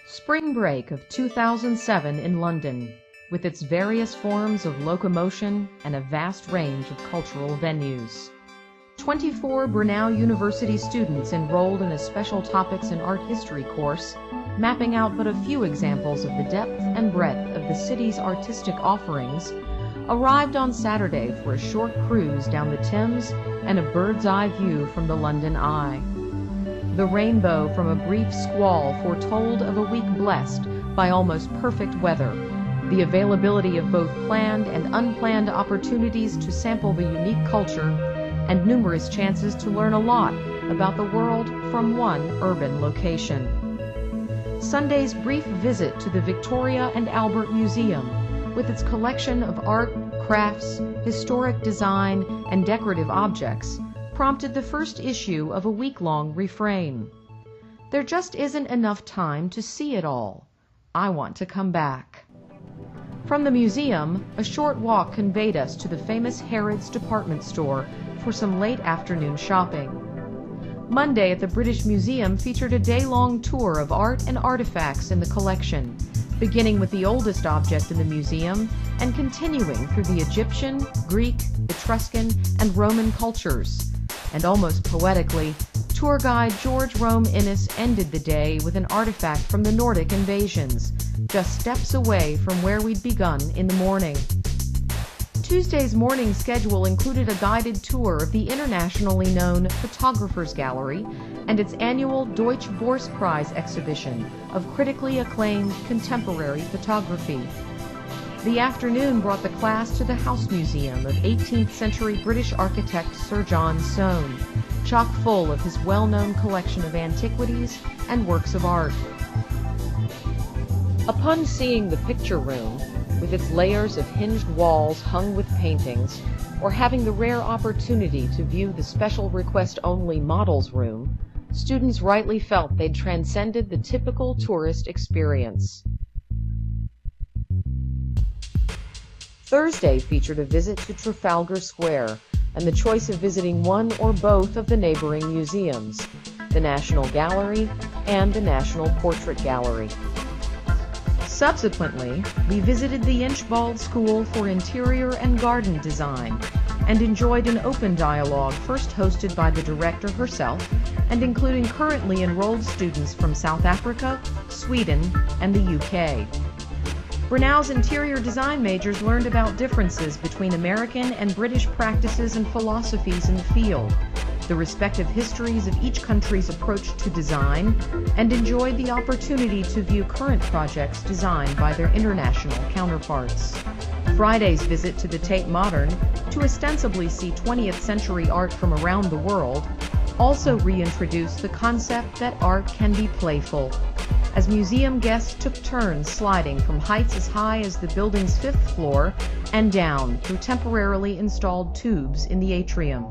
Spring break of 2007 in London, with its various forms of locomotion and a vast range of cultural venues. 24 Brunel University students enrolled in a special topics in art history course, mapping out but a few examples of the depth and breadth of the city's artistic offerings, arrived on Saturday for a short cruise down the Thames and a bird's-eye view from the London Eye. The rainbow from a brief squall foretold of a week blessed by almost perfect weather, the availability of both planned and unplanned opportunities to sample the unique culture, and numerous chances to learn a lot about the world from one urban location. Sunday's brief visit to the Victoria and Albert Museum, with its collection of art, crafts, historic design, and decorative objects, prompted the first issue of a week-long refrain. There just isn't enough time to see it all. I want to come back. From the museum, a short walk conveyed us to the famous Harrods department store for some late afternoon shopping. Monday at the British Museum featured a day-long tour of art and artifacts in the collection, beginning with the oldest object in the museum and continuing through the Egyptian, Greek, Etruscan, and Roman cultures. And almost poetically, tour guide George Rome Innes ended the day with an artifact from the Nordic invasions, just steps away from where we'd begun in the morning. Tuesday's morning schedule included a guided tour of the internationally known Photographers Gallery and its annual Deutsche Borspreis exhibition of critically acclaimed contemporary photography. The afternoon brought the class to the House Museum of 18th century British architect Sir John Soane, chock full of his well-known collection of antiquities and works of art. Upon seeing the picture room, with its layers of hinged walls hung with paintings, or having the rare opportunity to view the special request-only models room, students rightly felt they'd transcended the typical tourist experience. Thursday featured a visit to Trafalgar Square and the choice of visiting one or both of the neighboring museums, the National Gallery and the National Portrait Gallery. Subsequently, we visited the Inchbald School for Interior and Garden Design and enjoyed an open dialogue first hosted by the director herself and including currently enrolled students from South Africa, Sweden, and the UK. Brunel's interior design majors learned about differences between American and British practices and philosophies in the field, the respective histories of each country's approach to design, and enjoyed the opportunity to view current projects designed by their international counterparts. Friday's visit to the Tate Modern, to ostensibly see 20th century art from around the world, also reintroduced the concept that art can be playful, as museum guests took turns sliding from heights as high as the building's 5th floor and down through temporarily installed tubes in the atrium.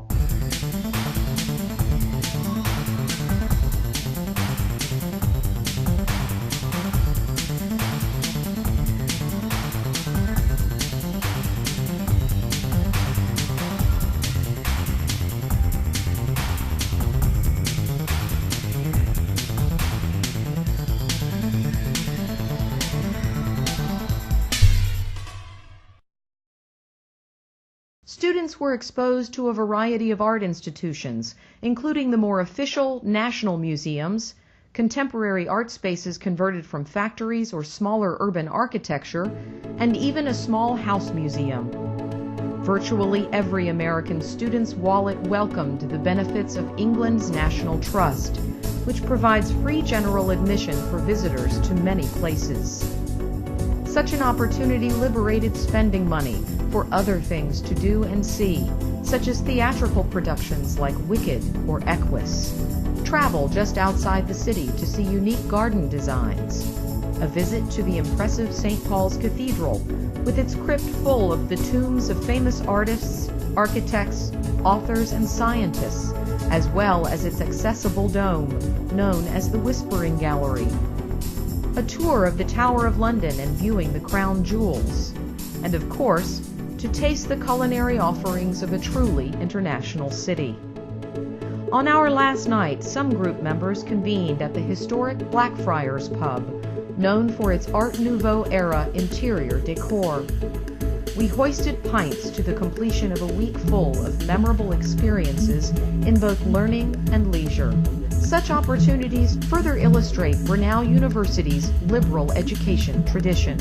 students were exposed to a variety of art institutions, including the more official national museums, contemporary art spaces converted from factories or smaller urban architecture, and even a small house museum. Virtually every American student's wallet welcomed the benefits of England's National Trust, which provides free general admission for visitors to many places. Such an opportunity liberated spending money for other things to do and see, such as theatrical productions like Wicked or Equus, travel just outside the city to see unique garden designs, a visit to the impressive St. Paul's Cathedral with its crypt full of the tombs of famous artists, architects, authors, and scientists, as well as its accessible dome, known as the Whispering Gallery. A tour of the Tower of London and viewing the crown jewels, and of course, to taste the culinary offerings of a truly international city. On our last night, some group members convened at the historic Blackfriars Pub, known for its Art Nouveau era interior decor. We hoisted pints to the completion of a week full of memorable experiences in both learning and leisure. Such opportunities further illustrate Brenau University's liberal education tradition.